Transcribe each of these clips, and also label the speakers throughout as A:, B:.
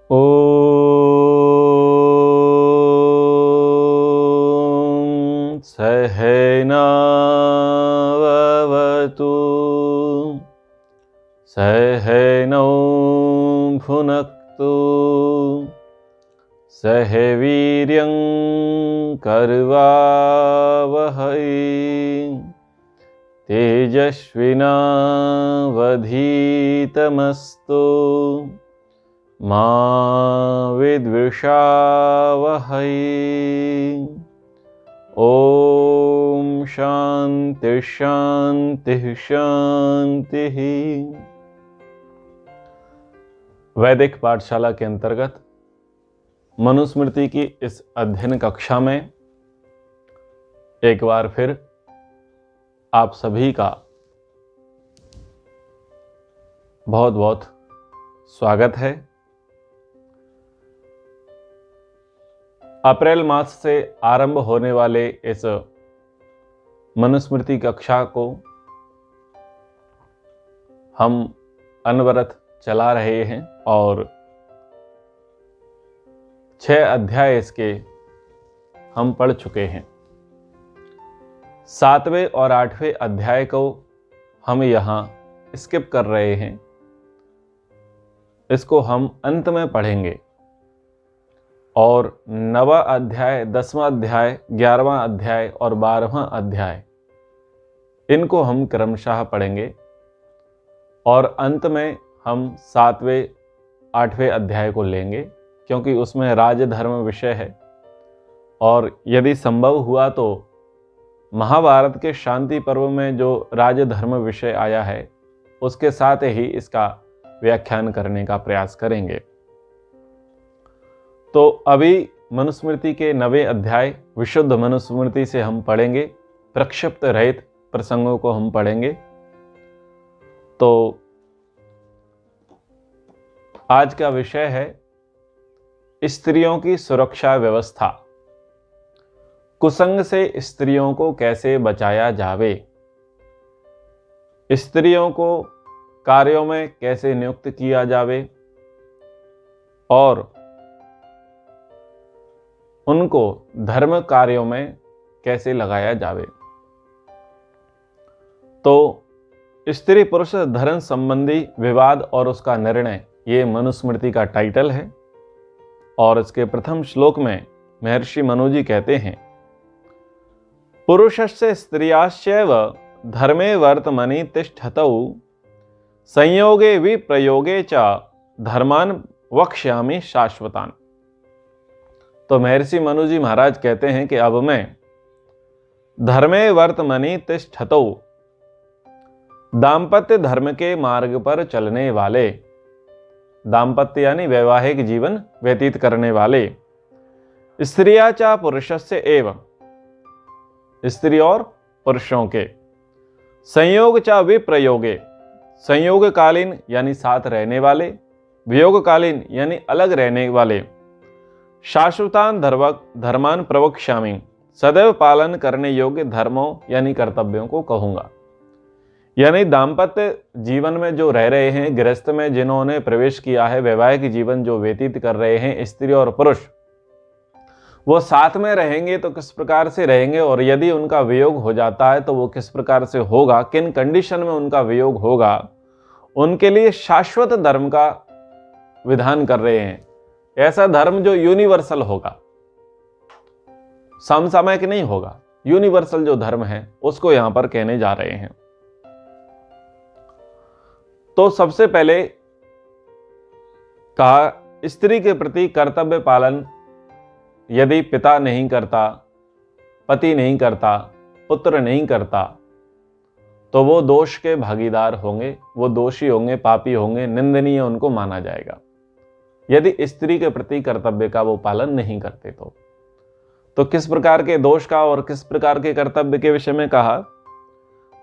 A: ॐ सहनाववतु सहनौ भुनक्तु सह वीर्यं करवावहै तेजस्विनावधीतमस्तु मा विद्विषावहै। ओम शांति शांति शांति। वैदिक पाठशाला के अंतर्गत मनुस्मृति की इस अध्ययन कक्षा में एक बार फिर आप सभी का बहुत बहुत स्वागत है। अप्रैल मास से आरंभ होने वाले इस मनुस्मृति कक्षा को हम अनवरत चला रहे हैं और 6 अध्याय इसके हम पढ़ चुके हैं। 7वें और 8वें अध्याय को हम यहाँ स्किप कर रहे हैं, इसको हम अंत में पढ़ेंगे और 9वां अध्याय, 10वां अध्याय, 11वां अध्याय और 12वां अध्याय इनको हम क्रमशः पढ़ेंगे और अंत में हम 7वें 8वें अध्याय को लेंगे, क्योंकि उसमें राजधर्म विषय है और यदि संभव हुआ तो महाभारत के शांति पर्व में जो राजधर्म विषय आया है उसके साथ ही इसका व्याख्यान करने का प्रयास करेंगे। तो अभी मनुस्मृति के 9वें अध्याय विशुद्ध मनुस्मृति से हम पढ़ेंगे, प्रक्षिप्त रहित प्रसंगों को हम पढ़ेंगे। तो आज का विषय है स्त्रियों की सुरक्षा व्यवस्था। कुसंग से स्त्रियों को कैसे बचाया जावे, स्त्रियों को कार्यों में कैसे नियुक्त किया जावे और उनको धर्म कार्यों में कैसे लगाया जावे। तो स्त्री पुरुष धर्म संबंधी विवाद और उसका निर्णय, ये मनुस्मृति का टाइटल है। और इसके प्रथम श्लोक में महर्षि मनु जी कहते हैं, पुरुषस्य स्त्रियाश्चैव धर्मे वर्तमनि तिष्ठतौ संयोगे विप्रयोगे च धर्मान वक्ष्यामि शाश्वतान। तो महर्षि मनु जी महाराज कहते हैं कि अब मैं धर्मे वर्तमनि तिष्ठतौ, दाम्पत्य धर्म के मार्ग पर चलने वाले, दाम्पत्य यानी वैवाहिक जीवन व्यतीत करने वाले, स्त्रिया च पुरुषस्य एव, स्त्री और पुरुषों के, संयोग च विप्रयोगे, संयोगकालीन यानी साथ रहने वाले, वियोगकालीन यानी अलग रहने वाले, शाश्वतान धर्मान प्रवक्ष्यामि, सदैव पालन करने योग्य धर्मों यानी कर्तव्यों को कहूंगा। यानी दाम्पत्य जीवन में जो रह रहे हैं, गृहस्थ में जिन्होंने प्रवेश किया है, वैवाहिक जीवन जो व्यतीत कर रहे हैं स्त्री और पुरुष, वो साथ में रहेंगे तो किस प्रकार से रहेंगे और यदि उनका वियोग हो जाता है तो वो किस प्रकार से होगा, किन कंडीशन में उनका वियोग होगा, उनके लिए शाश्वत धर्म का विधान कर रहे हैं। ऐसा धर्म जो यूनिवर्सल होगा, समसामयिक नहीं होगा, यूनिवर्सल जो धर्म है उसको यहां पर कहने जा रहे हैं। तो सबसे पहले कहा, स्त्री के प्रति कर्तव्य पालन यदि पिता नहीं करता, पति नहीं करता, पुत्र नहीं करता, तो वो दोष के भागीदार होंगे, वो दोषी होंगे, पापी होंगे, निंदनीय उनको माना जाएगा यदि स्त्री के प्रति कर्तव्य का वो पालन नहीं करते। तो किस प्रकार के दोष का और किस प्रकार के कर्तव्य के विषय में कहा,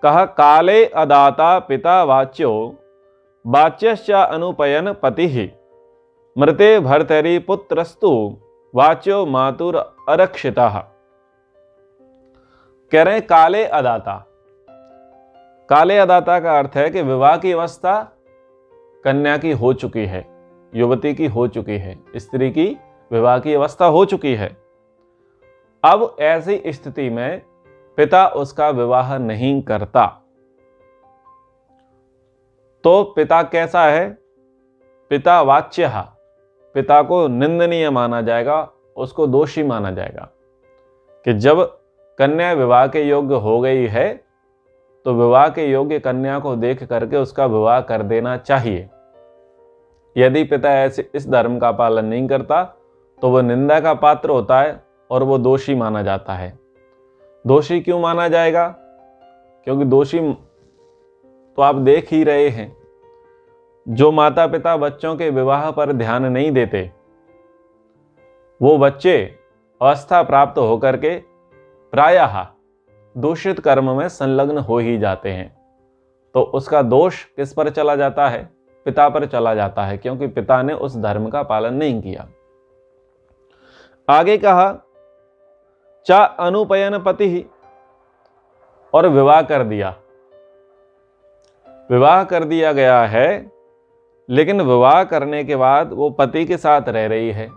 A: काले अदाता पिता वाच्यो वाच्यश्च अनुपयन पतिः मृते भर्तरि पुत्रस्तु वाच्यो मातुर अरक्षितः। कह रहे हैं काले अदाता। काले अदाता का अर्थ है कि विवाह की अवस्था कन्या की हो चुकी है, युवती की हो चुकी है, स्त्री की विवाह की अवस्था हो चुकी है। अब ऐसी स्थिति में पिता उसका विवाह नहीं करता तो पिता कैसा है? पिता वाच्यः, पिता को निंदनीय माना जाएगा, उसको दोषी माना जाएगा कि जब कन्या विवाह के योग्य हो गई है तो विवाह के योग्य कन्या को देख करके उसका विवाह कर देना चाहिए। यदि पिता ऐसे इस धर्म का पालन नहीं करता तो वह निंदा का पात्र होता है और वो दोषी माना जाता है। दोषी क्यों माना जाएगा? क्योंकि दोषी तो आप देख ही रहे हैं, जो माता पिता बच्चों के विवाह पर ध्यान नहीं देते, वो बच्चे अवस्था प्राप्त होकर के प्रायः दूषित कर्म में संलग्न हो ही जाते हैं। तो उसका दोष किस पर चला जाता है? पिता पर चला जाता है, क्योंकि पिता ने उस धर्म का पालन नहीं किया। आगे कहा चा अनुपयन पति ही, और विवाह कर दिया। विवाह कर दिया गया है, लेकिन विवाह करने के बाद वो पति के साथ रह रही है,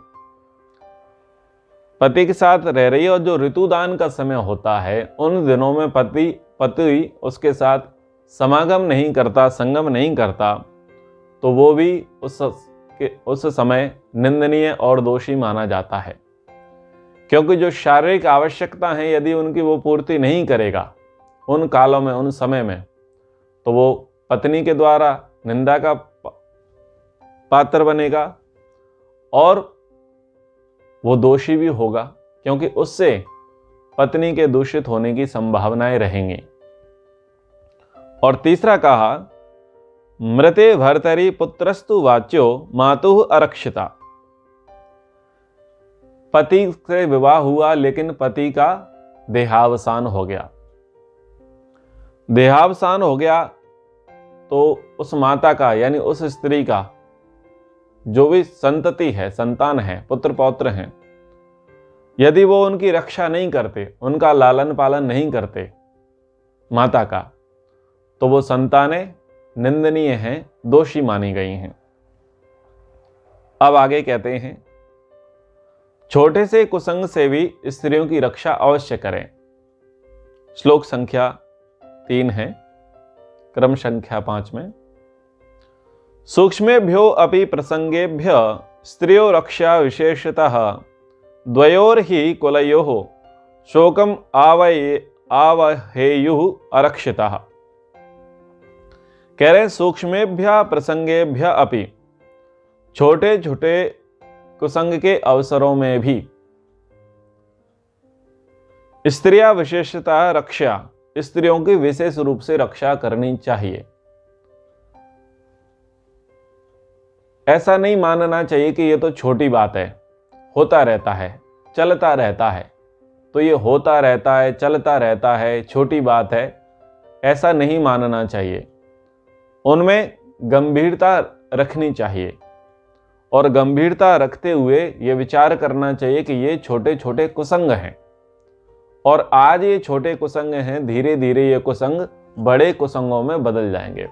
A: पति के साथ रह रही है, और जो ऋतुदान का समय होता है उन दिनों में पति उसके साथ समागम नहीं करता, संगम नहीं करता, तो वो भी उस समय निंदनीय और दोषी माना जाता है। क्योंकि जो शारीरिक आवश्यकता है यदि उनकी वो पूर्ति नहीं करेगा उन कालों में, उन समय में, तो वो पत्नी के द्वारा निंदा का पात्र बनेगा और वो दोषी भी होगा, क्योंकि उससे पत्नी के दूषित होने की संभावनाएं रहेंगी। और तीसरा कहा मृते भर्तरि पुत्रस्तु वाच्यो मातुः अरक्षिता। पति से विवाह हुआ लेकिन पति का देहावसान हो गया। देहावसान हो गया तो उस माता का, यानी उस स्त्री का जो भी संतति है, संतान है, पुत्र पौत्र हैं, यदि वो उनकी रक्षा नहीं करते, उनका लालन पालन नहीं करते माता का, तो वो संतानें निंदनीय हैं, दोषी मानी गई हैं। अब आगे कहते हैं छोटे से कुसंग से भी स्त्रियों की रक्षा अवश्य करें। श्लोक संख्या 3 है, क्रम संख्या 5 में। सूक्ष्मेभ्यो अपि प्रसंगेभ्य स्त्रियो रक्षा विशेषतः द्वयोर्हि कुलयोः शोकम आवहेयुः अरक्षितः। कह रहे हैं सूक्ष्मेभ्य प्रसंगेभ्य अपि, छोटे छोटे कुसंग के अवसरों में भी स्त्रियां विशेषतः रक्षा, स्त्रियों की विशेष रूप से रक्षा करनी चाहिए। ऐसा नहीं मानना चाहिए कि ये तो छोटी बात है, होता रहता है, चलता रहता है, तो ये होता रहता है, चलता रहता है, छोटी बात है, ऐसा नहीं मानना चाहिए। उनमें गंभीरता रखनी चाहिए और गंभीरता रखते हुए ये विचार करना चाहिए कि ये छोटे छोटे कुसंग हैं और आज ये छोटे कुसंग हैं, धीरे धीरे ये कुसंग बड़े कुसंगों में बदल जाएंगे।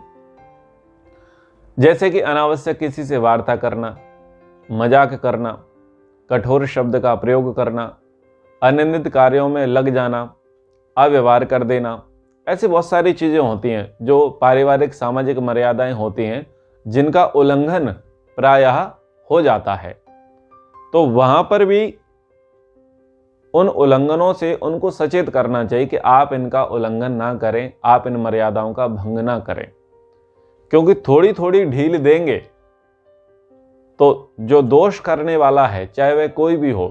A: जैसे कि अनावश्यक किसी से वार्ता करना, मजाक करना, कठोर शब्द का प्रयोग करना, अनिंदित कार्यों में लग जाना, अव्यवहार कर देना, ऐसी बहुत सारी चीजें होती हैं जो पारिवारिक सामाजिक मर्यादाएं होती हैं जिनका उल्लंघन प्रायः हो जाता है। तो वहां पर भी उन उल्लंघनों से उनको सचेत करना चाहिए कि आप इनका उल्लंघन ना करें, आप इन मर्यादाओं का भंग ना करें, क्योंकि थोड़ी थोड़ी ढील देंगे तो जो दोष करने वाला है, चाहे वह कोई भी हो,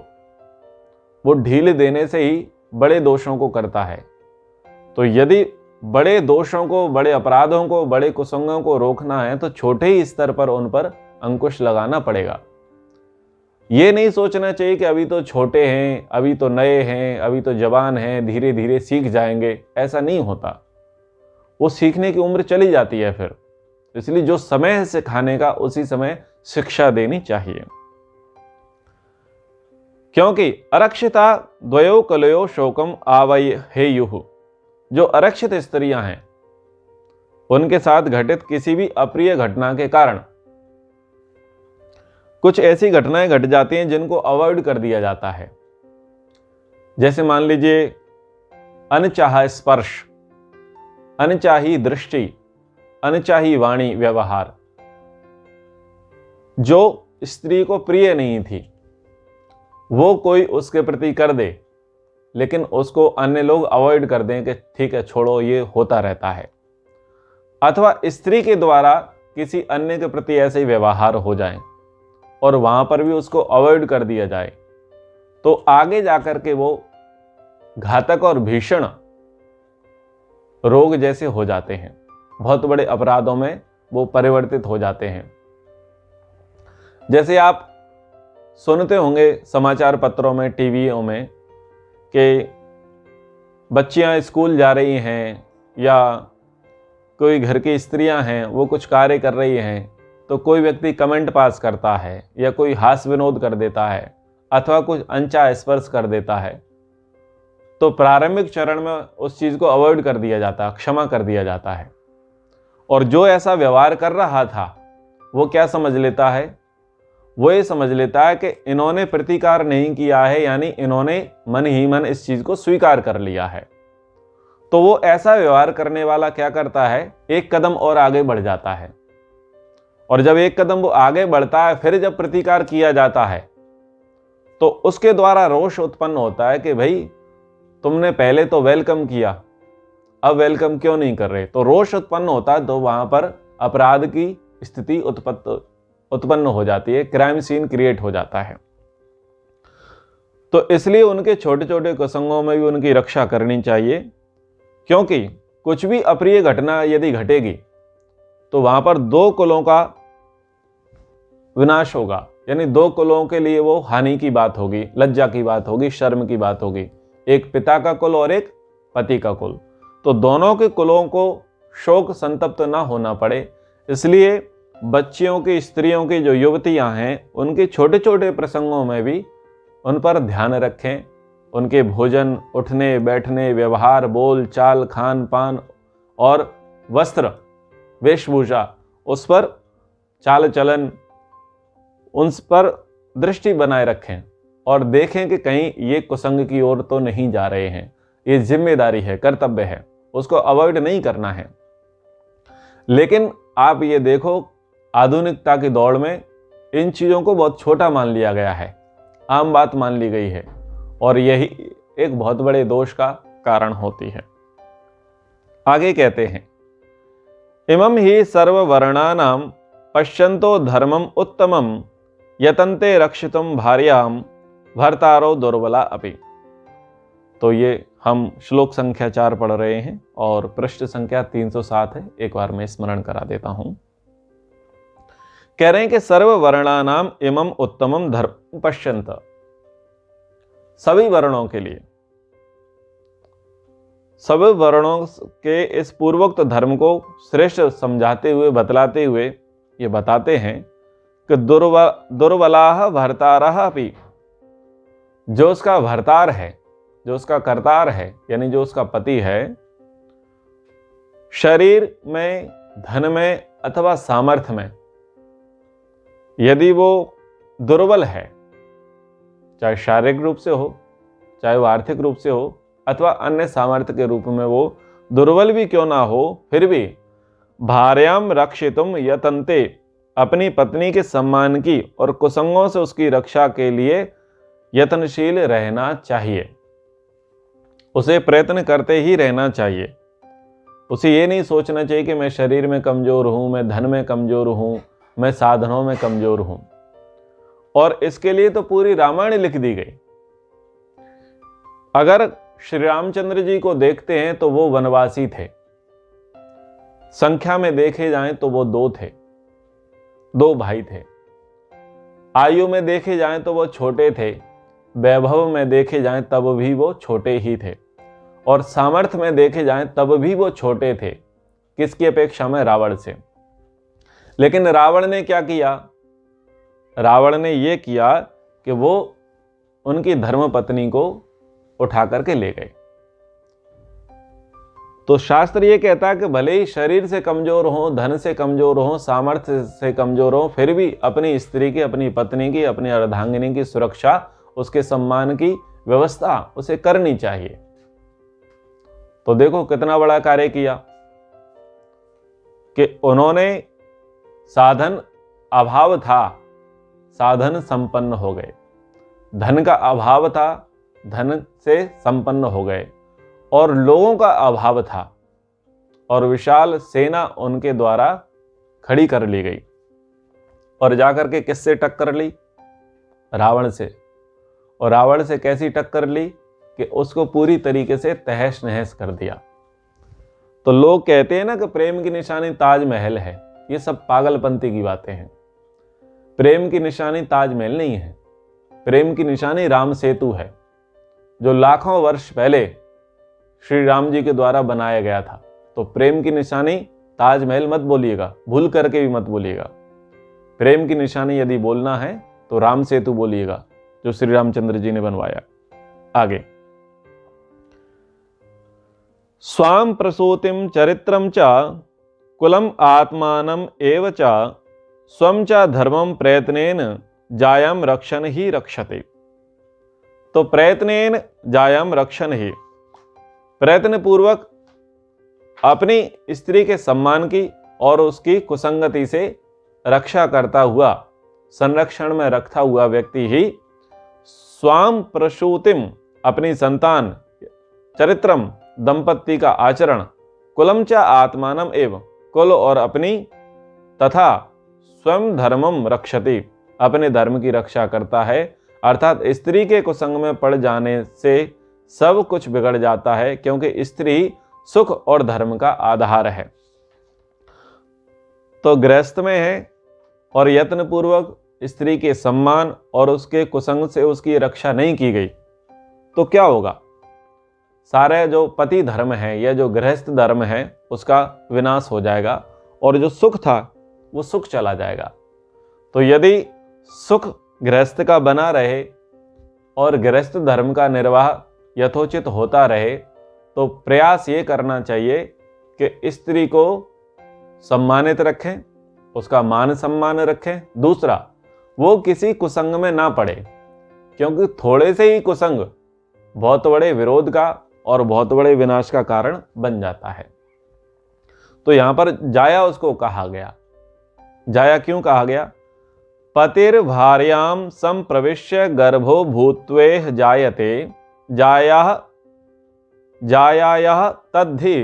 A: वो ढील देने से ही बड़े दोषों को करता है। तो यदि बड़े दोषों को, बड़े अपराधों को, बड़े कुसंगों को रोकना है तो छोटे ही स्तर पर उन पर अंकुश लगाना पड़ेगा। ये नहीं सोचना चाहिए कि अभी तो छोटे हैं, अभी तो नए हैं, अभी तो जवान हैं, धीरे धीरे सीख जाएंगे। ऐसा नहीं होता, वो सीखने की उम्र चली जाती है फिर। इसलिए जो समय है सिखाने का, उसी समय शिक्षा देनी चाहिए। क्योंकि अरक्षिता द्वयो कलयो शोकम आवहेयुः, जो अरक्षित स्त्रियां हैं उनके साथ घटित किसी भी अप्रिय घटना के कारण कुछ ऐसी घटनाएं घट जाती हैं जिनको अवॉइड कर दिया जाता है। जैसे मान लीजिए अनचाहा स्पर्श, अनचाही दृष्टि, अनचाही वाणी व्यवहार, जो स्त्री को प्रिय नहीं थी वो कोई उसके प्रति कर दे, लेकिन उसको अन्य लोग अवॉइड कर दें कि ठीक है छोड़ो, ये होता रहता है। अथवा स्त्री के द्वारा किसी अन्य के प्रति ऐसे ही व्यवहार हो जाए और वहां पर भी उसको अवॉइड कर दिया जाए, तो आगे जाकर के वो घातक और भीषण रोग जैसे हो जाते हैं, बहुत बड़े अपराधों में वो परिवर्तित हो जाते हैं। जैसे आप सुनते होंगे समाचार पत्रों में, टीवीओं में कि बच्चियां स्कूल जा रही हैं या कोई घर की स्त्रियां हैं वो कुछ कार्य कर रही हैं, तो कोई व्यक्ति कमेंट पास करता है या कोई हास्य विनोद कर देता है अथवा कुछ अनचाहा स्पर्श कर देता है, तो प्रारंभिक चरण में उस चीज को अवॉइड कर दिया जाता है, क्षमा कर दिया जाता है। और जो ऐसा व्यवहार कर रहा था वो क्या समझ लेता है, वो ये समझ लेता है कि इन्होंने प्रतिकार नहीं किया है, यानी इन्होंने मन ही मन इस चीज को स्वीकार कर लिया है। तो वो ऐसा व्यवहार करने वाला क्या करता है, एक कदम और आगे बढ़ जाता है। और जब एक कदम वो आगे बढ़ता है, फिर जब प्रतिकार किया जाता है तो उसके द्वारा रोष उत्पन्न होता है कि भाई तुमने पहले तो वेलकम किया, अब वेलकम क्यों नहीं कर रहे। तो रोष उत्पन्न होता है, तो वहां पर अपराध की स्थिति उत्पन्न हो जाती है, क्राइम सीन क्रिएट हो जाता है। तो इसलिए उनके छोटे छोटे कुसंगों में भी उनकी रक्षा करनी चाहिए, क्योंकि कुछ भी अप्रिय घटना यदि घटेगी तो वहां पर दो कुलों का विनाश होगा, यानी दो कुलों के लिए वो हानि की बात होगी, लज्जा की बात होगी, शर्म की बात होगी। एक पिता का कुल और एक पति का कुल, तो दोनों के कुलों को शोक संतप्त ना होना पड़े, इसलिए बच्चियों की, स्त्रियों की जो युवतियां हैं उनके छोटे छोटे प्रसंगों में भी उन पर ध्यान रखें। उनके भोजन, उठने बैठने, व्यवहार, बोल चाल, खान पान और वस्त्र, वेशभूषा, उस पर चाल चलन, उन पर दृष्टि बनाए रखें और देखें कि कहीं ये कुसंग की ओर तो नहीं जा रहे हैं। ये जिम्मेदारी है, कर्तव्य है, उसको अवॉइड नहीं करना है। लेकिन आप ये देखो, आधुनिकता की दौड़ में इन चीजों को बहुत छोटा मान लिया गया है, आम बात मान ली गई है, और यही एक बहुत बड़े दोष का कारण होती है। आगे कहते हैं, इमं ही सर्ववर्णानां पश्यन्तो धर्मम उत्तमम यतन्ते रक्षितुम भार्याम भर्तारो दुर्बला अपि। तो ये हम श्लोक संख्या 4 पढ़ रहे हैं और पृष्ठ संख्या 307 है, एक बार मैं स्मरण करा देता हूं। कह रहे हैं कि सर्ववर्णानां इमं उत्तमम धर्म पश्यन्त, सभी वर्णों के लिए, सभी वर्णों के इस पूर्वोक्त धर्म को श्रेष्ठ समझाते हुए, बतलाते हुए ये बताते हैं कि दुर्बलाह भर्तारः अपि, जो उसका भर्तार है, जो उसका कर्तार है, यानी जो उसका पति है, शरीर में, धन में अथवा सामर्थ्य में यदि वो दुर्बल है, चाहे शारीरिक रूप से हो, चाहे वो आर्थिक रूप से हो, अथवा अन्य सामर्थ्य के रूप में वो दुर्बल भी क्यों ना हो, फिर भी भार्याम रक्षितुम यतन्ते, अपनी पत्नी के सम्मान की और कुसंगों से उसकी रक्षा के लिए यत्नशील रहना चाहिए। उसे प्रयत्न करते ही रहना चाहिए। उसे ये नहीं सोचना चाहिए कि मैं शरीर में कमजोर हूं, मैं धन में कमजोर हूं, मैं साधनों में कमजोर हूं। और इसके लिए तो पूरी रामायण लिख दी गई। अगर श्री रामचंद्र जी को देखते हैं तो वो वनवासी थे, संख्या में देखे जाएं तो वो 2 थे, 2 भाई थे। आयु में देखे जाएं तो वो छोटे थे, वैभव में देखे जाएं तब भी वो छोटे ही थे, और सामर्थ्य में देखे जाएं तब भी वो छोटे थे। किसकी अपेक्षा में? रावण से। लेकिन रावण ने क्या किया? रावण ने यह किया कि वो उनकी धर्मपत्नी को उठा करके ले गए। तो शास्त्र ये कहता है कि भले ही शरीर से कमजोर हो, धन से कमजोर हो, सामर्थ्य से कमजोर हो, फिर भी अपनी स्त्री की, अपनी पत्नी की, अपनी अर्धांगिनी की सुरक्षा, उसके सम्मान की व्यवस्था उसे करनी चाहिए। तो देखो कितना बड़ा कार्य किया कि उन्होंने साधन अभाव था, साधन संपन्न हो गए। धन का अभाव था, धन से संपन्न हो गए। और लोगों का अभाव था और विशाल सेना उनके द्वारा खड़ी कर ली गई। और जाकर के किससे टक्कर ली? रावण से। और रावण से कैसी टक्कर ली कि उसको पूरी तरीके से तहस नहस कर दिया। तो लोग कहते हैं ना कि प्रेम की निशानी ताजमहल है, ये सब पागलपंती की बातें हैं। प्रेम की निशानी ताजमहल नहीं है, प्रेम की निशानी राम सेतु है, जो लाखों वर्ष पहले श्री राम जी के द्वारा बनाया गया था। तो प्रेम की निशानी ताजमहल मत बोलिएगा, भूल करके भी मत बोलिएगा। प्रेम की निशानी यदि बोलना है तो राम सेतु बोलिएगा, जो श्री रामचंद्र जी ने बनवाया। आगे, स्वाम प्रसूतिम चरित्रम च कुलम आत्मानम एव च स्वम च धर्मम प्रयत्नेन जायम रक्षण ही रक्षते। तो प्रयत्नेन जायम रक्षण ही, प्रयत्न पूर्वक अपनी स्त्री के सम्मान की और उसकी कुसंगति से रक्षा करता हुआ, संरक्षण में रखता हुआ व्यक्ति ही स्वाम प्रसूतिम, अपनी संतान, चरित्रम, दंपत्ति का आचरण, कुलम च आत्मानम एव, कुल और अपनी, तथा स्वयं धर्मम रक्षति, अपने धर्म की रक्षा करता है। अर्थात स्त्री के कुसंग में पड़ जाने से सब कुछ बिगड़ जाता है, क्योंकि स्त्री सुख और धर्म का आधार है। तो गृहस्थ में है और यत्न पूर्वक स्त्री के सम्मान और उसके कुसंग से उसकी रक्षा नहीं की गई तो क्या होगा? सारे जो पति धर्म है या जो गृहस्थ धर्म है उसका विनाश हो जाएगा और जो सुख था वो सुख चला जाएगा। तो यदि सुख गृहस्थ का बना रहे और गृहस्थ धर्म का निर्वाह यथोचित होता रहे तो प्रयास ये करना चाहिए कि स्त्री को सम्मानित रखें, उसका मान सम्मान रखें। दूसरा, वो किसी कुसंग में ना पड़े, क्योंकि थोड़े से ही कुसंग बहुत बड़े विरोध का और बहुत बड़े विनाश का कारण बन जाता है। तो यहां पर जाया उसको कहा गया। जाया क्यों कहा गया? पतिर्भार्यां संप्रविश्य गर्भो भूत्वेह जायते जायायाः तद्धि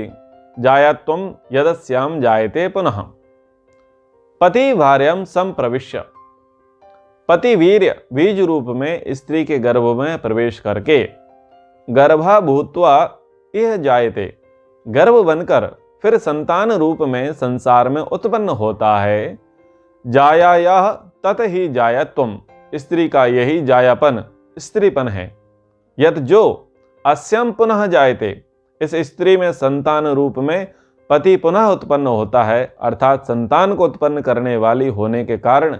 A: जायत्वं यदस्यां जायते पुनः। पति भार्यां संप्रविश्य, पति वीर्य बीज रूप में स्त्री के गर्भ में प्रवेश करके, गर्भा भूत्वा यह जायते, गर्भ बनकर फिर संतान रूप में संसार में उत्पन्न होता है। जायायाः तत ही जायत्वम, स्त्री का यही जायापन, स्त्रीपन है। यत जो अस्यम पुनः जायते, इस स्त्री में संतान रूप में पति पुनः उत्पन्न होता है, अर्थात संतान को उत्पन्न करने वाली होने के कारण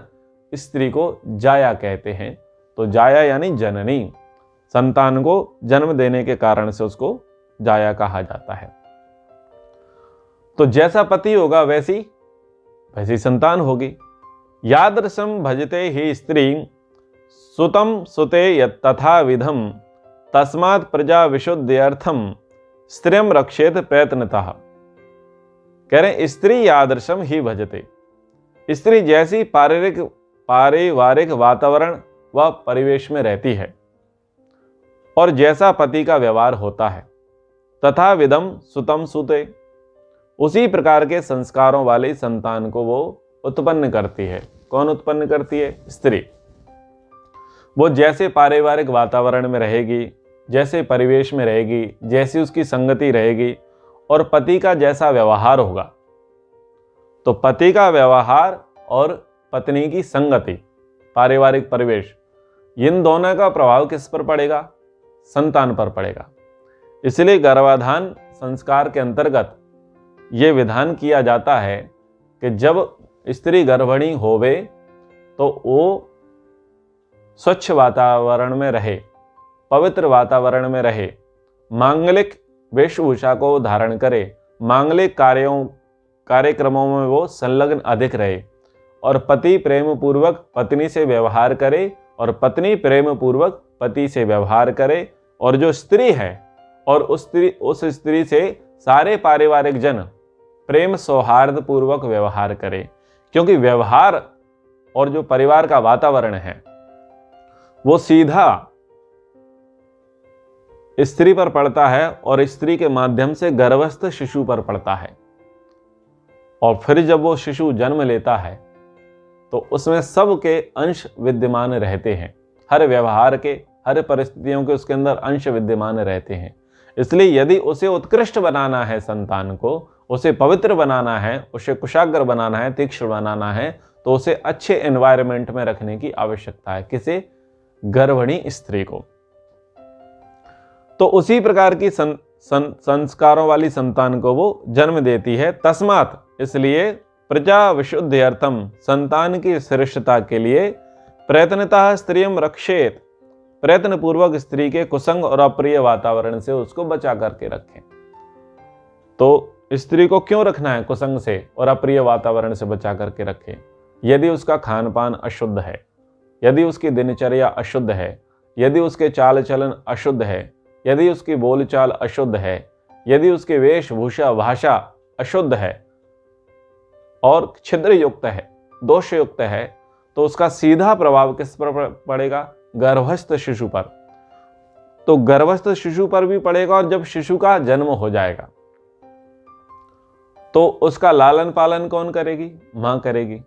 A: स्त्री को जाया कहते हैं। तो जाया यानी जननी, संतान को जन्म देने के कारण से उसको जाया कहा जाता है। तो जैसा पति होगा वैसी संतान होगी। यादृशं भजते ही स्त्री सुतम सुते यत्तथा विधम तस्मात् प्रजा विशुद्ध्यर्थम स्त्रियं रक्षेत प्रयत्नतः। कह रहे स्त्री यादृशम ही भजते, स्त्री जैसी पारिवारिक वातावरण व परिवेश में रहती है और जैसा पति का व्यवहार होता है, तथा विधम सुतम सुते, उसी प्रकार के संस्कारों वाली संतान को वो उत्पन्न करती है। कौन उत्पन्न करती है? स्त्री। वो जैसे पारिवारिक वातावरण में रहेगी, जैसे परिवेश में रहेगी, जैसी उसकी संगति रहेगी और पति का जैसा व्यवहार होगा, तो पति का व्यवहार और पत्नी की संगति, पारिवारिक परिवेश, इन दोनों का प्रभाव किस पर पड़ेगा? संतान पर पड़ेगा। इसलिए गर्भाधान संस्कार के अंतर्गत ये विधान किया जाता है कि जब स्त्री गर्भिणी होवे तो वो स्वच्छ वातावरण में रहे, पवित्र वातावरण में रहे, मांगलिक वेशभूषा को धारण करे, मांगलिक कार्यक्रमों में वो संलग्न अधिक रहे, और पति प्रेम पूर्वक पत्नी से व्यवहार करे, और पत्नी प्रेम पूर्वक पति से व्यवहार करे, और जो स्त्री है और उस स्त्री से सारे पारिवारिक जन प्रेम सौहार्द पूर्वक व्यवहार करे। क्योंकि व्यवहार और जो परिवार का वातावरण है वो सीधा स्त्री पर पड़ता है, और स्त्री के माध्यम से गर्भस्थ शिशु पर पड़ता है। और फिर जब वो शिशु जन्म लेता है तो उसमें सबके अंश विद्यमान रहते हैं, हर व्यवहार के, हर परिस्थितियों के उसके अंदर अंश विद्यमान रहते हैं। इसलिए यदि उसे उत्कृष्ट बनाना है, संतान को उसे पवित्र बनाना है, उसे कुशाग्र बनाना है, तीक्ष्ण बनाना है, तो उसे अच्छे एनवायरनमेंट में रखने की आवश्यकता है। किसे? गर्भिणी स्त्री को। तो उसी प्रकार की संस्कारों वाली संतान को वो जन्म देती है। तस्मात्, इसलिए प्रजा विशुद्ध्यर्थम, संतान की श्रेष्ठता के लिए प्रयत्नतः स्त्रियम रक्षेत, प्रयत्न पूर्वक स्त्री के कुसंग और अप्रिय वातावरण से उसको बचा करके रखें। तो स्त्री को क्यों रखना है? कुसंग से और अप्रिय वातावरण से बचा करके रखें। यदि उसका खान पान अशुद्ध है, यदि उसकी दिनचर्या अशुद्ध है, यदि उसके चाल चलन अशुद्ध है, यदि उसकी बोलचाल अशुद्ध है, यदि उसकी वेशभूषा भाषा अशुद्ध है और छिद्र युक्त है, दोष युक्त है, तो उसका सीधा प्रभाव किस पर पड़ेगा? गर्भस्थ शिशु पर। तो गर्भस्थ शिशु पर भी पड़ेगा, और जब शिशु का जन्म हो जाएगा तो उसका लालन पालन कौन करेगी? मां करेगी।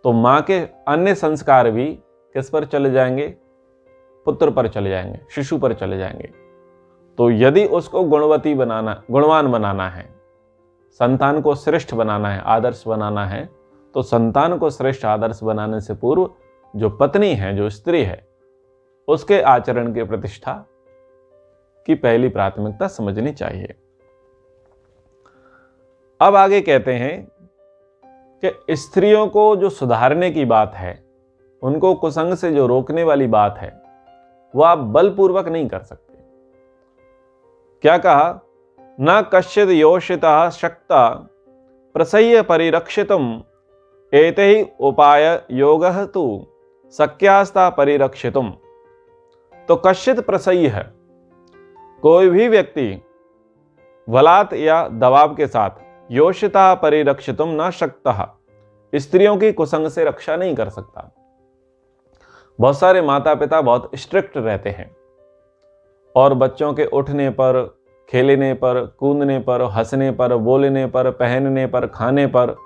A: तो मां के अन्य संस्कार भी किस पर चले जाएंगे? पुत्र पर चले जाएंगे, शिशु पर चले जाएंगे। तो यदि उसको गुणवान बनाना है, संतान को श्रेष्ठ बनाना है, आदर्श बनाना है, तो संतान को श्रेष्ठ आदर्श बनाने से पूर्व जो पत्नी है, जो स्त्री है, उसके आचरण की प्रतिष्ठा की पहली प्राथमिकता समझनी चाहिए। अब आगे कहते हैं कि स्त्रियों को जो सुधारने की बात है, उनको कुसंग से जो रोकने वाली बात है, वो आप बलपूर्वक नहीं कर सकते। क्या कहा? न कश्चिद योषितः शक्ता प्रसह्य परिरक्षितुम एतैः उपाय योगः तु शक्यास्ता परिरक्षितुम। तो कश्चित प्रसह्य है, कोई भी व्यक्ति बलात् या दबाव के साथ योषिता परिरक्षितुम न शक्तः, स्त्रियों की कुसंग से रक्षा नहीं कर सकता। बहुत सारे माता पिता बहुत स्ट्रिक्ट रहते हैं और बच्चों के उठने पर, खेलने पर, कूदने पर, हंसने पर, बोलने पर, पहनने पर, खाने पर,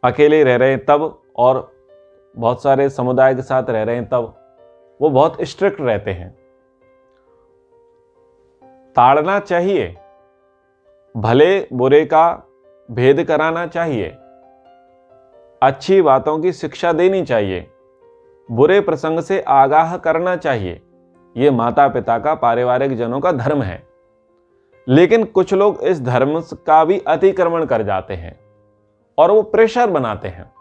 A: अकेले रह रहे हैं तब, और बहुत सारे समुदाय के साथ रह रहे हैं तब, वो बहुत स्ट्रिक्ट रहते हैं। ताड़ना चाहिए, भले बुरे का भेद कराना चाहिए, अच्छी बातों की शिक्षा देनी चाहिए, बुरे प्रसंग से आगाह करना चाहिए। ये माता पिता का, पारिवारिक जनों का धर्म है। लेकिन कुछ लोग इस धर्म का भी अतिक्रमण कर जाते हैं और वो प्रेशर बनाते हैं,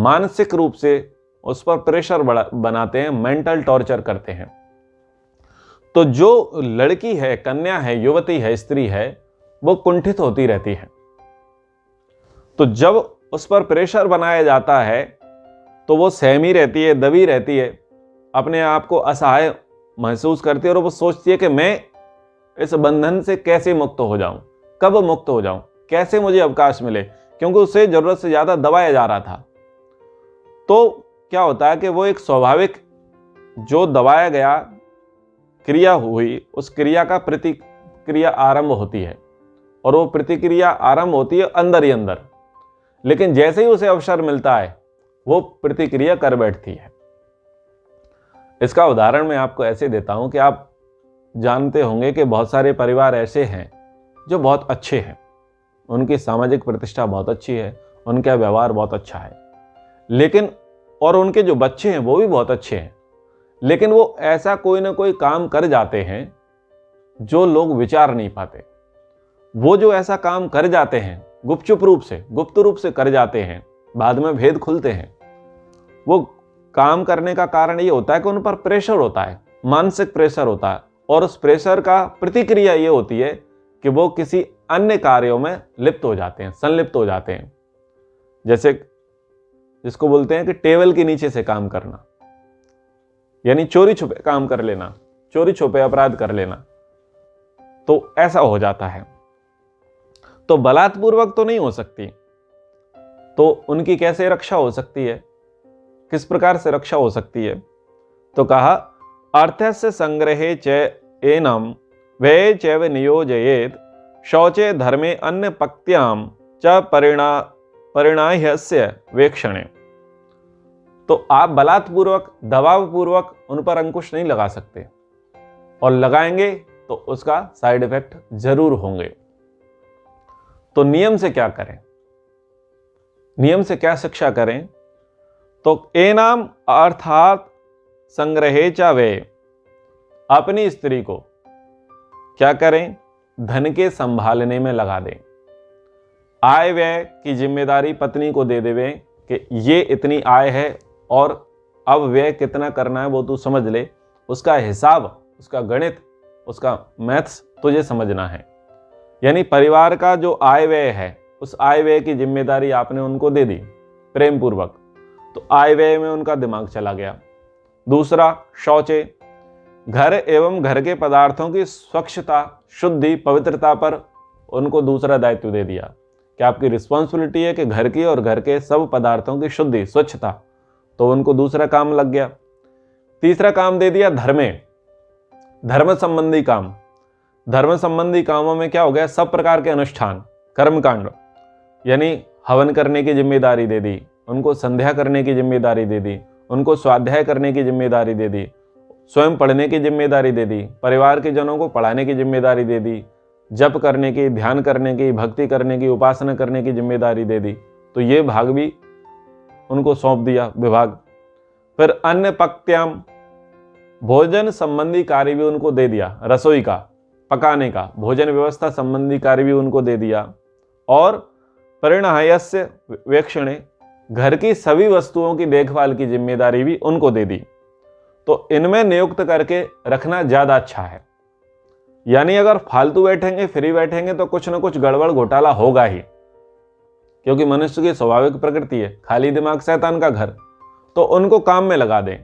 A: मानसिक रूप से उस पर प्रेशर बनाते हैं, मेंटल टॉर्चर करते हैं। तो जो लड़की है, कन्या है, युवती है, स्त्री है, वो कुंठित होती रहती है। तो जब उस पर प्रेशर बनाया जाता है तो वो सहमी रहती है, दबी रहती है, अपने आप को असहाय महसूस करती है, और वो सोचती है कि मैं इस बंधन से कैसे मुक्त हो जाऊं, कब मुक्त हो जाऊं, कैसे मुझे अवकाश मिले, क्योंकि उसे जरूरत से ज्यादा दबाया जा रहा था। तो क्या होता है कि वो एक स्वाभाविक जो दबाया गया क्रिया हुई, उस क्रिया का प्रतिक्रिया आरंभ होती है, और वो प्रतिक्रिया आरंभ होती है अंदर ही अंदर। लेकिन जैसे ही उसे अवसर मिलता है वो प्रतिक्रिया कर बैठती है। इसका उदाहरण मैं आपको ऐसे देता हूं कि आप जानते होंगे कि बहुत सारे परिवार ऐसे हैं जो बहुत अच्छे हैं, उनकी सामाजिक प्रतिष्ठा बहुत अच्छी है, उनका व्यवहार बहुत अच्छा है, लेकिन और उनके जो बच्चे हैं वो भी बहुत अच्छे हैं, लेकिन वो ऐसा कोई ना कोई काम कर जाते हैं जो लोग विचार नहीं पाते। वो जो ऐसा काम कर जाते हैं गुप्त रूप से कर जाते हैं, बाद में भेद खुलते हैं। वो काम करने का कारण ये होता है कि उन पर प्रेशर होता है, मानसिक प्रेशर होता है, और उस प्रेशर का प्रतिक्रिया ये होती है कि वो किसी अन्य कार्यों में लिप्त हो जाते हैं, संलिप्त हो जाते हैं। जैसे जिसको बोलते हैं कि टेबल के नीचे से काम करना, यानी चोरी छुपे काम कर लेना, चोरी छुपे अपराध कर लेना, तो ऐसा हो जाता है। तो बलात्पूर्वक तो नहीं हो सकती, तो उनकी कैसे रक्षा हो सकती है, किस प्रकार से रक्षा हो सकती है? तो कहा अर्थस्य संग्रहे च एनम व्यये चैव नियोजयेत शौचे धर्मे अन्य पक्त्याम च परिणाह्यस्य वेक्षणे। तो आप बलात्पूर्वक, दबावपूर्वक उन पर अंकुश नहीं लगा सकते, और लगाएंगे तो उसका साइड इफेक्ट जरूर होंगे। तो नियम से क्या करें, नियम से क्या शिक्षा करें? तो एनाम अर्थात संग्रहे च व्यय, अपनी स्त्री को क्या करें? धन के संभालने में लगा दें। आय व्यय की जिम्मेदारी पत्नी को दे देवे कि ये इतनी आय है और अब व्यय कितना करना है वो तू समझ ले, उसका हिसाब, उसका गणित, उसका मैथ्स तुझे समझना है। यानी परिवार का जो आय व्यय है, उस आय व्यय की जिम्मेदारी आपने उनको दे दी प्रेम पूर्वक, तो आय व्यय में उनका दिमाग चला गया। दूसरा, शौचे, घर एवं घर के पदार्थों की स्वच्छता, शुद्धि, पवित्रता पर उनको दूसरा दायित्व दे दिया कि आपकी रिस्पॉन्सिबिलिटी है कि घर की और घर के सब पदार्थों की शुद्धि, स्वच्छता, तो उनको दूसरा काम लग गया। तीसरा काम दे दिया धर्मे, धर्म संबंधी काम। धर्म संबंधी कामों में क्या हो गया? सब प्रकार के अनुष्ठान, कर्मकांड, यानी हवन करने की जिम्मेदारी दे दी, उनको संध्या करने की जिम्मेदारी दे दी, उनको स्वाध्याय करने की जिम्मेदारी दे दी, स्वयं पढ़ने की जिम्मेदारी दे दी, परिवार के जनों को पढ़ाने की जिम्मेदारी दे दी, जप करने की, ध्यान करने की, भक्ति करने की, उपासना करने की जिम्मेदारी दे दी। तो ये भाग भी उनको सौंप दिया विभाग। फिर अन्य पक्त्याम, भोजन संबंधी कार्य भी उनको दे दिया, रसोई का, पकाने का, भोजन व्यवस्था संबंधी कार्य भी उनको दे दिया। और परिणाह्यस्य वेक्षणे, घर की सभी वस्तुओं की देखभाल की जिम्मेदारी भी उनको दे दी। तो इनमें नियुक्त करके रखना ज्यादा अच्छा है। यानी अगर फालतू बैठेंगे, फ्री बैठेंगे, तो कुछ ना कुछ गड़बड़ घोटाला होगा ही, क्योंकि मनुष्य की स्वाभाविक प्रकृति है, खाली दिमाग शैतान का घर। तो उनको काम में लगा दें।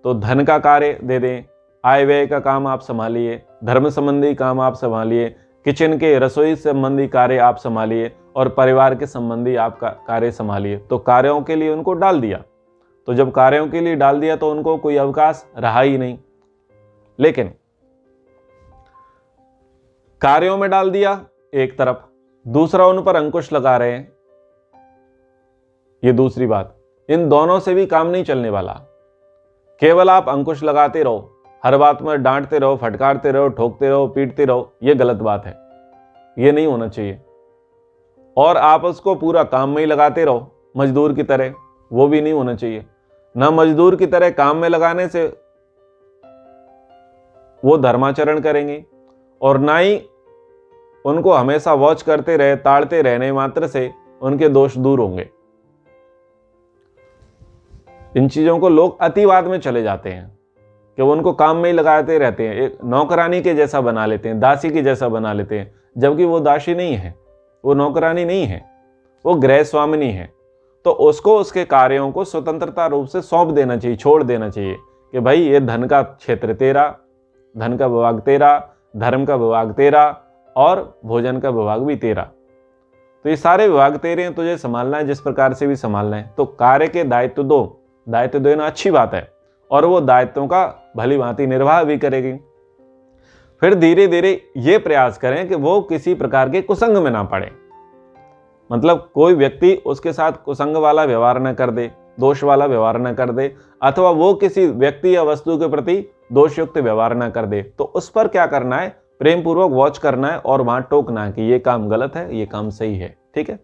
A: तो धन का कार्य दे दें, आय व्यय का काम आप संभालिए, धर्म संबंधी काम आप संभालिए, किचन के रसोई संबंधी कार्य आप संभालिए, और परिवार के संबंधी आप कार्य संभालिए। तो कार्यों के लिए उनको डाल दिया। तो जब कार्यों के लिए डाल दिया तो उनको कोई अवकाश रहा ही नहीं। लेकिन कार्यों में डाल दिया एक तरफ, दूसरा उन पर अंकुश लगा रहे हैं, ये दूसरी बात। इन दोनों से भी काम नहीं चलने वाला। केवल आप अंकुश लगाते रहो, हर बात में डांटते रहो, फटकारते रहो, ठोकते रहो, पीटते रहो, ये गलत बात है, ये नहीं होना चाहिए। और आप उसको पूरा काम में ही लगाते रहो मजदूर की तरह, वो भी नहीं होना चाहिए। ना मजदूर की तरह काम में लगाने से वो धर्माचरण करेंगे, और ना ही उनको हमेशा वॉच करते रहे, ताड़ते रहने मात्र से उनके दोष दूर होंगे। इन चीजों को लोग अतिवाद में चले जाते हैं कि वो उनको काम में ही लगाते रहते हैं, एक नौकरानी के जैसा बना लेते हैं, दासी के जैसा बना लेते हैं, जबकि वो दासी नहीं है, वो नौकरानी नहीं है, वो गृह स्वामिनी है। तो उसको उसके कार्यों को स्वतंत्रता रूप से सौंप देना चाहिए, छोड़ देना चाहिए कि भाई ये धन का क्षेत्र तेरा, धन का विभाग तेरा, धर्म का विभाग तेरा, और भोजन का विभाग भी तेरा। तो ये सारे विभाग तेरे हैं, तुझे संभालना है जिस प्रकार से भी संभालना है। तो कार्य के दायित्व दो, दायित्व देना अच्छी बात है, और वो दायित्वों का भली भांति निर्वाह भी करेगी। फिर धीरे धीरे ये प्रयास करें कि वो किसी प्रकार के कुसंग में ना पड़े। मतलब कोई व्यक्ति उसके साथ कुसंग वाला व्यवहार न कर दे, दोष वाला व्यवहार न कर दे, अथवा वो किसी व्यक्ति या वस्तु के प्रति दोषयुक्त व्यवहार न कर दे। तो उस पर क्या करना है? प्रेम पूर्वक वॉच करना है और वहां टोकना है कि ये काम गलत है, ये काम सही है, ठीक है।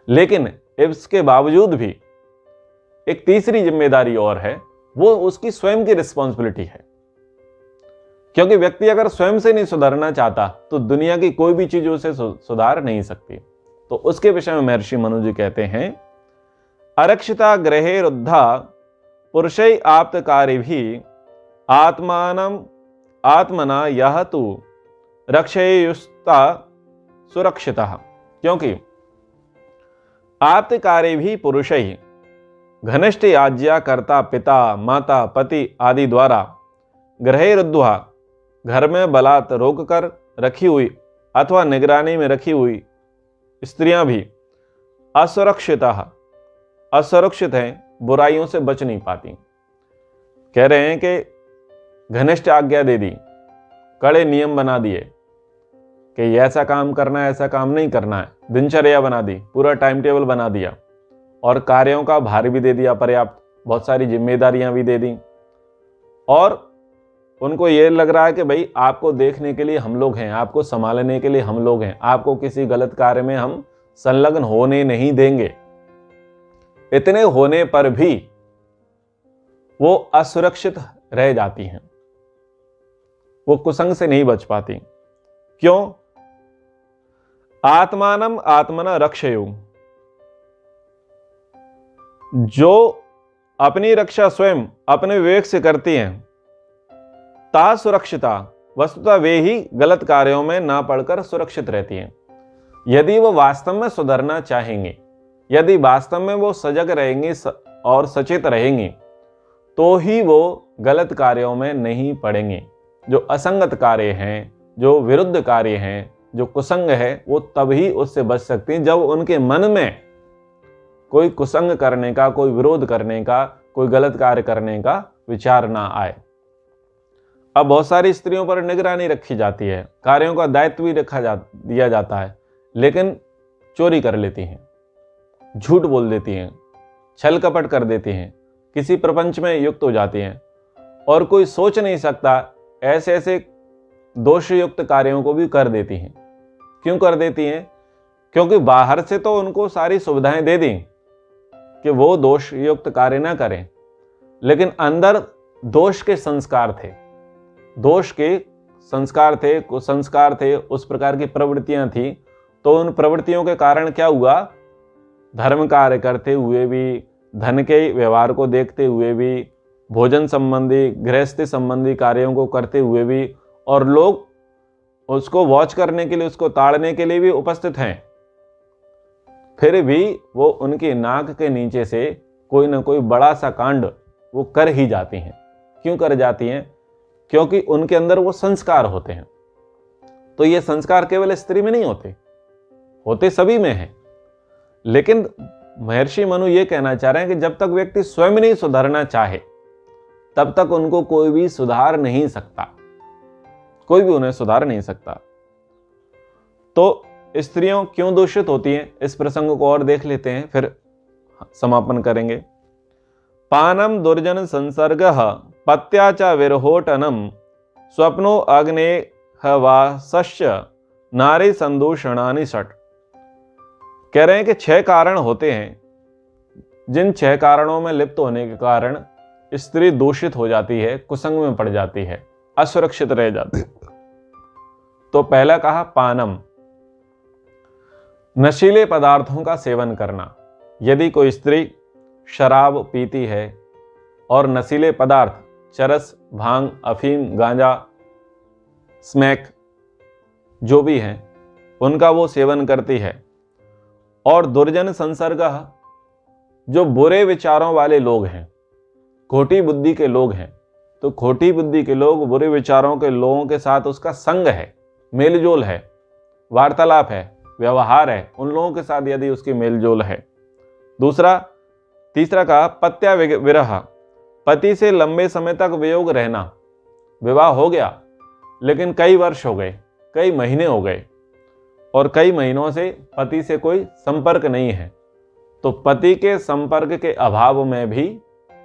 A: लेकिन इसके बावजूद भी एक तीसरी जिम्मेदारी और है, वो उसकी स्वयं की रिस्पॉन्सिबिलिटी है। क्योंकि व्यक्ति अगर स्वयं से नहीं सुधरना चाहता तो दुनिया की कोई भी चीज उसे सुधार नहीं सकती। तो उसके विषय में महर्षि मनु जी कहते हैं, अरक्षिता ग्रहे रुद्धा पुरुषै आप्त कार्य भी आत्मानं आत्मना यह तु रक्षेयुस्ता सुरक्षितः, क्योंकि आप्तकारे भी पुरुष ही घनिष्ठ आज्ञा कर्ता पिता माता पति आदि द्वारा गृहरुद्ध्वा घर में बलात् रोक कर रखी हुई अथवा निगरानी में रखी हुई स्त्रियां भी असुरक्षित हैं, बुराइयों से बच नहीं पाती। कह रहे हैं कि घनिष्ठ आज्ञा दे दी, कड़े नियम बना दिए कि ये ऐसा काम करना है, ऐसा काम नहीं करना है, दिनचर्या बना दी, पूरा टाइम टेबल बना दिया और कार्यों का भार भी दे दिया पर्याप्त, बहुत सारी जिम्मेदारियां भी दे दी और उनको ये लग रहा है कि भाई आपको देखने के लिए हम लोग हैं, आपको संभालने के लिए हम लोग हैं, आपको किसी गलत कार्य में हम संलग्न होने नहीं देंगे। इतने होने पर भी वो असुरक्षित रह जाती हैं, वो कुसंग से नहीं बच पाती। क्यों? आत्मानम आत्मना रक्षयु, जो अपनी रक्षा स्वयं अपने विवेक से करती हैं, ता सुरक्षिता, वस्तुतः वे ही गलत कार्यों में ना पड़कर सुरक्षित रहती हैं। यदि वो वास्तव में सुधरना चाहेंगे, यदि वास्तव में वो सजग रहेंगी और सचेत रहेंगी, तो ही वो गलत कार्यों में नहीं पड़ेंगे। जो असंगत कार्य हैं, जो विरुद्ध कार्य हैं, जो कुसंग है, वो तभी उससे बच सकती हैं जब उनके मन में कोई कुसंग करने का, कोई विरोध करने का, कोई गलत कार्य करने का विचार ना आए। अब बहुत सारी स्त्रियों पर निगरानी रखी जाती है, कार्यों का दायित्व भी दिया जाता है, लेकिन चोरी कर लेती हैं, झूठ बोल देती हैं, छल कपट कर देती हैं, किसी प्रपंच में युक्त हो जाती हैं और कोई सोच नहीं सकता ऐसे ऐसे दोषयुक्त कार्यों को भी कर देती हैं। क्यों कर देती हैं? क्योंकि बाहर से तो उनको सारी सुविधाएं दे दी कि वो दोषयुक्त कार्य ना करें, लेकिन अंदर दोष के संस्कार थे, दोष के संस्कार थे, कुसंस्कार थे, उस प्रकार की प्रवृत्तियां थी। तो उन प्रवृत्तियों के कारण क्या हुआ? धर्म कार्य करते हुए भी, धन के व्यवहार को देखते हुए भी, भोजन संबंधी गृहस्थी संबंधी कार्यों को करते हुए भी, और लोग उसको वॉच करने के लिए, उसको ताड़ने के लिए भी उपस्थित हैं, फिर भी वो उनकी नाक के नीचे से कोई ना कोई बड़ा सा कांड वो कर ही जाती हैं। क्यों कर जाती हैं? क्योंकि उनके अंदर वो संस्कार होते हैं। तो ये संस्कार केवल स्त्री में नहीं होते सभी में हैं। लेकिन महर्षि मनु ये कहना चाह रहे हैं कि जब तक व्यक्ति स्वयं नहीं सुधरना चाहे, तब तक उनको कोई भी सुधार नहीं सकता, कोई भी उन्हें सुधार नहीं सकता। तो स्त्रियों क्यों दूषित होती हैं, इस प्रसंग को और देख लेते हैं, फिर समापन करेंगे। पानम दुर्जन संसर्ग पत्या च विरहोटनम स्वप्नो अग्नेहवासश्च नारी संदूषणानि षट। कह रहे हैं कि 6 कारण होते हैं, जिन 6 कारणों में लिप्त होने के कारण स्त्री दूषित हो जाती है, कुसंग में पड़ जाती है, असुरक्षित रह जाती है। तो पहला कहा पानम, नशीले पदार्थों का सेवन करना। यदि कोई स्त्री शराब पीती है और नशीले पदार्थ, चरस, भांग, अफीम, गांजा, स्मैक जो भी हैं, उनका वो सेवन करती है, और दुर्जन संसर्ग, जो बुरे विचारों वाले लोग हैं, खोटी बुद्धि के लोग हैं, तो खोटी बुद्धि के लोग, बुरे विचारों के लोगों के साथ उसका संग है, मेलजोल है, वार्तालाप है, व्यवहार है, उन लोगों के साथ यदि उसकी मेलजोल है। तीसरा कहा पत्या विरह, पति से लंबे समय तक वियोग रहना। विवाह हो गया लेकिन कई वर्ष हो गए, कई महीने हो गए और कई महीनों से पति से कोई संपर्क नहीं है, तो पति के संपर्क के अभाव में भी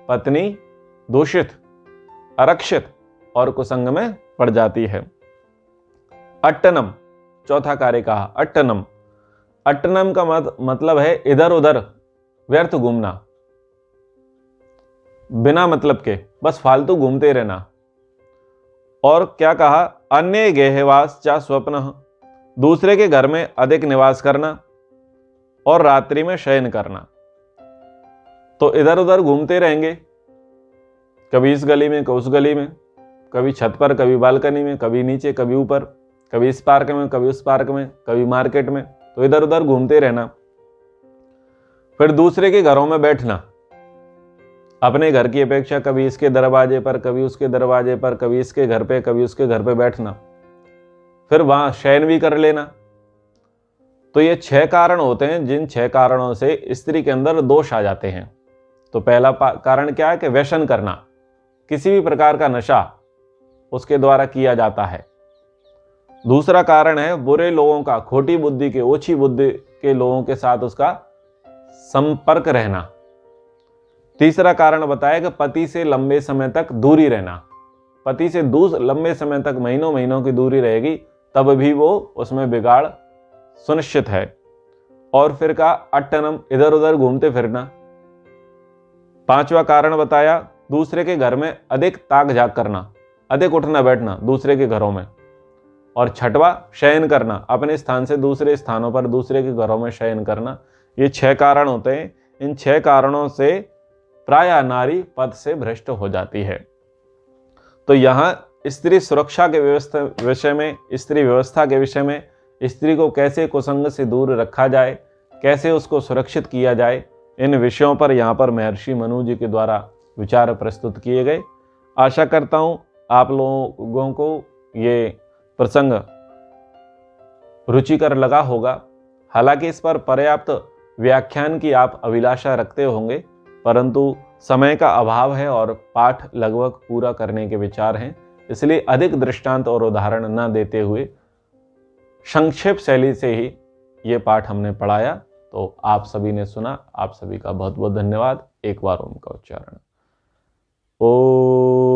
A: पत्नी दूषित, अरक्षित और कुसंग में पड़ जाती है। अट्टनम, चौथा कार्य कहा अट्टनम। अट्टनम का मतलब है इधर उधर व्यर्थ घूमना, बिना मतलब के बस फालतू घूमते रहना। और क्या कहा? अन्य गेहवास चा स्वप्न, दूसरे के घर में अधिक निवास करना और रात्रि में शयन करना। तो इधर उधर घूमते रहेंगे, कभी इस गली में, कभी उस गली में, कभी छत पर, कभी बालकनी में, कभी नीचे, कभी ऊपर, कभी इस पार्क में, कभी उस पार्क में, कभी मार्केट में, तो इधर उधर घूमते रहना। फिर दूसरे के घरों में बैठना, अपने घर की अपेक्षा कभी इसके दरवाजे पर, कभी उसके दरवाजे पर, कभी इसके घर पे, कभी उसके घर पे बैठना, फिर वहां शयन भी कर लेना। तो ये 6 कारण होते हैं जिन 6 कारणों से स्त्री के अंदर दोष आ जाते हैं। तो पहला कारण क्या है कि व्यसन करना, किसी भी प्रकार का नशा उसके द्वारा किया जाता है। दूसरा कारण है बुरे लोगों का, खोटी बुद्धि के, ओछी बुद्धि के लोगों के साथ उसका संपर्क रहना। तीसरा कारण बताया कि पति से लंबे समय तक दूरी रहना। पति से लंबे समय तक, महीनों महीनों की दूरी रहेगी तब भी वो उसमें बिगाड़ सुनिश्चित है। और फिर का अट्टनम, इधर उधर घूमते फिरना। पांचवा कारण बताया दूसरे के घर में अधिक ताक झाक करना, अधिक उठना बैठना दूसरे के घरों में। और छठवा शयन करना, अपने स्थान से दूसरे स्थानों पर, दूसरे के घरों में शयन करना। ये 6 कारण होते हैं। इन 6 कारणों से प्रायः नारी पद से भ्रष्ट हो जाती है। तो यहाँ स्त्री सुरक्षा के विषय में, स्त्री व्यवस्था के विषय में, स्त्री को कैसे कुसंग से दूर रखा जाए, कैसे उसको सुरक्षित किया जाए, इन विषयों पर यहाँ पर महर्षि मनु जी के द्वारा विचार प्रस्तुत किए गए। आशा करता हूँ आप लोगों को ये प्रसंग रुचिकर लगा होगा। हालांकि इस पर पर्याप्त व्याख्यान की आप अभिलाषा रखते होंगे, परंतु समय का अभाव है और पाठ लगभग पूरा करने के विचार हैं, इसलिए अधिक दृष्टांत और उदाहरण न देते हुए संक्षेप शैली से ही ये पाठ हमने पढ़ाया। तो आप सभी ने सुना, आप सभी का बहुत बहुत धन्यवाद। एक बार ओम का उच्चारण। ओ